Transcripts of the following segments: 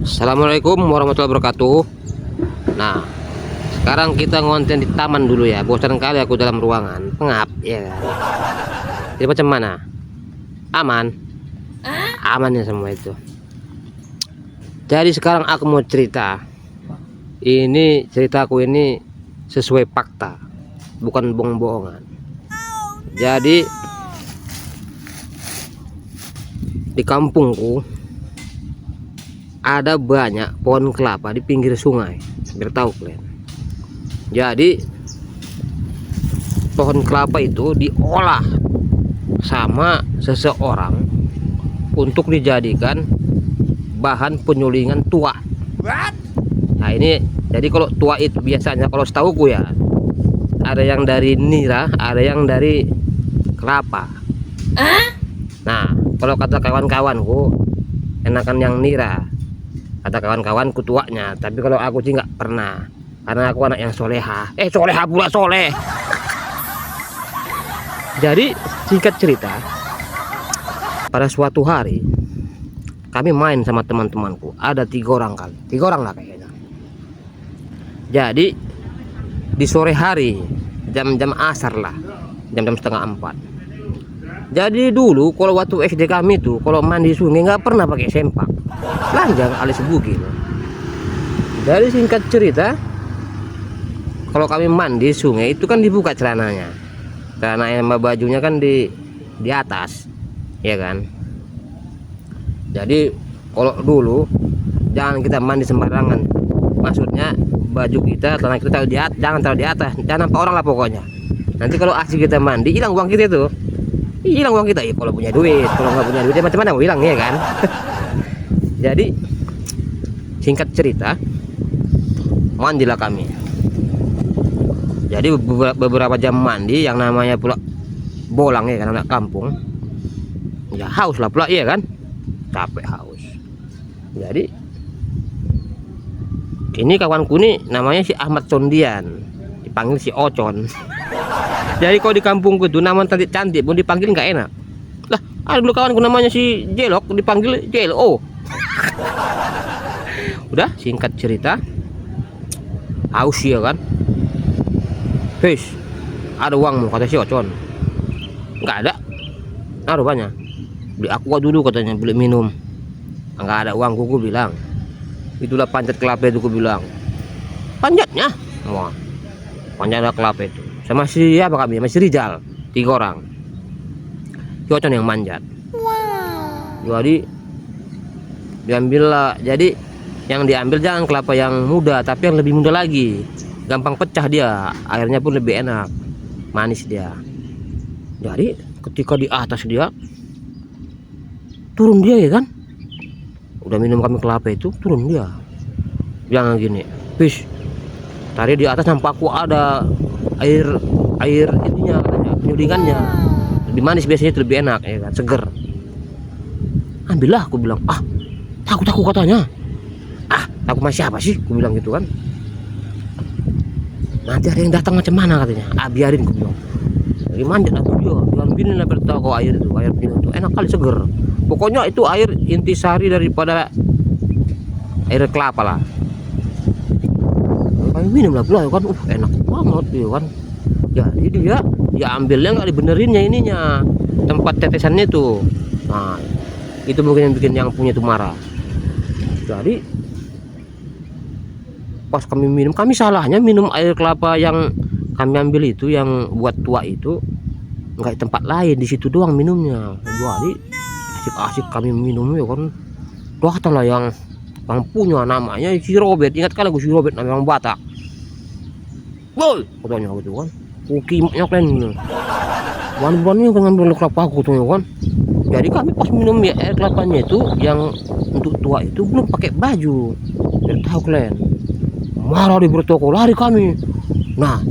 Assalamualaikum warahmatullahi wabarakatuh. Nah, sekarang kita ngonten di taman dulu ya. Bosan kali aku dalam ruangan, pengap ya kan. Jadi macam mana? Aman? Aman ya semua itu. Jadi sekarang aku mau cerita. Ini ceritaku ini sesuai fakta, bukan bohong-bohongan. Jadi di kampungku ada banyak pohon kelapa di pinggir sungai, biar tahu kalian. Jadi pohon kelapa itu diolah sama seseorang untuk dijadikan bahan penyulingan tua. Nah ini, jadi kalau tua itu biasanya, kalau setauku ya, ada yang dari nira, ada yang dari kelapa. Nah kalau kata kawan-kawanku, enakan yang nira, kata kawan-kawanku tuanya. Tapi kalau aku sih nggak pernah, karena aku anak yang soleha. Soleha pula soleh. Jadi singkat cerita, pada suatu hari kami main sama teman-temanku. Ada 3 orang kali, 3 orang lah kayaknya. Jadi di sore hari, jam-jam asar lah, jam-jam setengah 4. Jadi dulu kalau waktu SD kami tuh, kalau mandi sungai nggak pernah pakai sempak, lanjang alias bugil. Dari singkat cerita, kalau kami mandi sungai itu kan dibuka celananya, celana sama bajunya kan di atas, ya kan. Jadi kalau dulu jangan kita mandi sembarangan, maksudnya baju kita, celana kita taruh di atas, jangan taruh di atas, jangan nampak orang lah pokoknya. Nanti kalau asik kita mandi, hilang uang kita itu. Hilang uang kita ya, kalau punya duit. Kalau nggak punya duit macam mana mau hilang, ya kan. Jadi singkat cerita, mandilah kami. Jadi beberapa jam mandi, yang namanya pula bolang ya kan, anak kampung ya, haus lah pula, iya kan, capek haus. Jadi ini kawanku nih namanya si Ahmad Sondian, dipanggil si Ocon. Jadi kalau di kampungku itu nama cantik pun dipanggil nggak enak. Lah, ada dulu kawanku namanya si Jelok, dipanggil Jelo. Udah singkat cerita, haus ya kan. Hei, ada uangmu, kata si Ocon. Nggak ada. Nah rupanya beli aqua dulu katanya, beli minum. Nggak ada uang, ku bilang. Itulah panjat kelapa itu, ku bilang. Panjatnya, wah, panjat kelapa itu. Sama si apa kami, masih Rizal, 3 orang. Si Ocon yang manjat. Jadi diambil lah. Jadi yang diambil jangan kelapa yang muda, tapi yang lebih muda lagi. Gampang pecah dia, airnya pun lebih enak, manis dia. Jadi ketika di atas dia, turun dia ya kan. Udah minum kami kelapa itu, turun dia. Jangan gini, bis. Tadi di atas nampak aku ada air ininya katanya, penyulingannya. Lebih manis biasanya, itu lebih enak ya kan, seger. Ambillah, aku bilang. Takut aku katanya. Takut sama siapa sih, aku bilang gitu kan. Nanti ada yang datang macam mana katanya. Biarin, aku bilang. Lagi manjat aku dia, diambilin lah bertako air itu, air minum itu enak kali, seger. Pokoknya itu air intisari daripada air kelapa lah. Kami minum lah pula kan, enak banget ya kan. Jadi dia ambilnya nggak dibenerinnya ininya, tempat tetesannya itu. Nah itu mungkin yang bikin yang punya itu marah. Jadi pas kami minum, kami salahnya minum air kelapa yang kami ambil itu, yang buat tua itu, nggak di tempat lain, di situ doang minumnya. Jadi asik-asik kami minum ya kan. Wah lah yang punya namanya si Robert, ingat kan aku si Robert, namanya orang Batak. Woi, katanya gitu kan. Kukimnya kalian. Wan-wannya kan ngambil kelapa aku tuh ya kan. Jadi kami pas minum ya air kelapanya itu yang untuk tua itu belum pakai baju. Biar tahu kalian. Marah di bertoko, lari kami. Nah,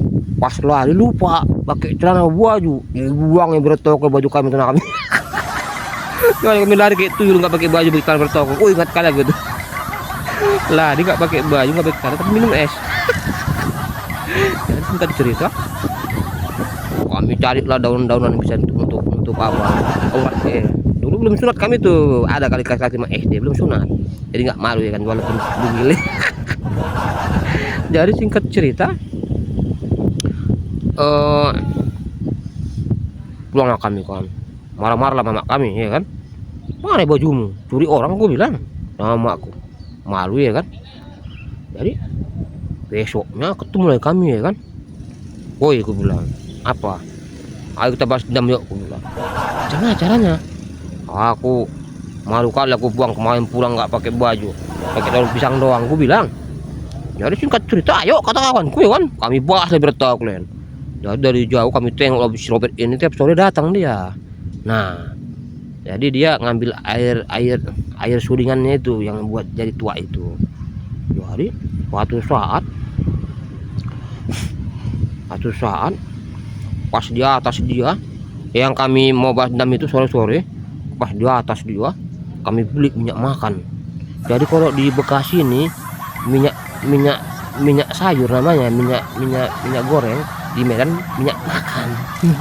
pas lari lupa pakai celana baju, dibuang yang bertoko baju kami, tenang kami. Kami lari kayak tuyul, nggak pakai baju, pakai bertoko. Ingat kalian gitu. Lari nggak pakai baju, nggak pakai celana, tapi minum es. Jadi singkat cerita, kami carilah daun-daunan bisa untuk apa, obat. Dulu belum sunat kami tuh, ada kali kelas 5 SD belum sunat, jadi nggak malu ya kan walaupun bugil. Jadi singkat cerita, pulanglah kami kan, marah-marah sama mak kami ya kan, mana bajumu curi orang, gue bilang sama makku, malu ya kan. Jadi besoknya ketemu lagi kami ya kan, woi gue bilang apa, ayo kita bahas dendam yuk, gue bilang gimana caranya. Aku malu kali aku buang kemarin pulang nggak pakai baju, pakai daun pisang doang, gue bilang. Jadi singkat cerita, ayo kata kawanku ya kan, kami bahas lebih bertahu kalian. Jadi dari jauh kami tengok si Robert ini tiap sore datang dia. Nah, jadi dia ngambil air sulingannya itu yang buat jadi tua itu. Jadi suatu saat pas di atas dia, yang kami mau bahas dendam itu sore-sore, pas di atas dia kami beli minyak makan. Jadi kalau di Bekasi ini minyak sayur namanya, minyak goreng, di Medan minyak makan.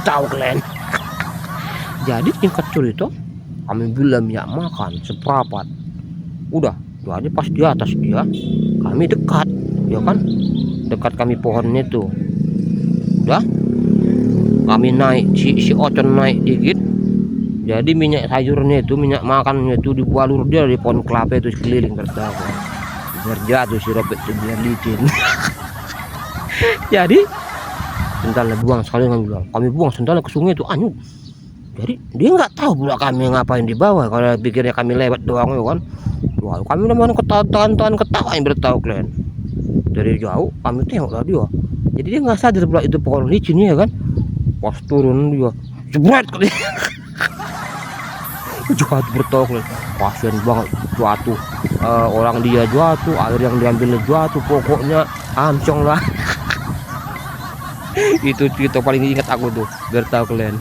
Tahu kalian. Jadi singkat cerita, kami beli minyak makan seperempat. Udah, jadi pas di atas dia kami dekat ya kan, dekat kami pohonnya itu. Udah, kami naik, si Ocon naik dikit, jadi minyak sayurnya itu, minyak makannya itu dibalur dia di pohon kelapa itu sekeliling bertahu, biar jatuh si Robert itu, biar licin. Jadi sendalnya buang sekali, kami buang sendalnya ke sungai itu anyut. Jadi dia nggak tahu pula kami ngapain di bawah, kalau pikirnya kami lewat doang ya kan. Wah, kami udah mau ketawa yang bertahu kalian. Dari jauh kami tengok lah dia, jadi dia nggak sadar pula itu pohon licin ya kan. Pas turun dia jebret kali. Jatuh bertahu kalian, kasian banget jatuh. Orang dia jatuh, air yang diambil jatuh, pokoknya amcong lah. Itu cerita paling ingat aku tuh, biar tahu kalian.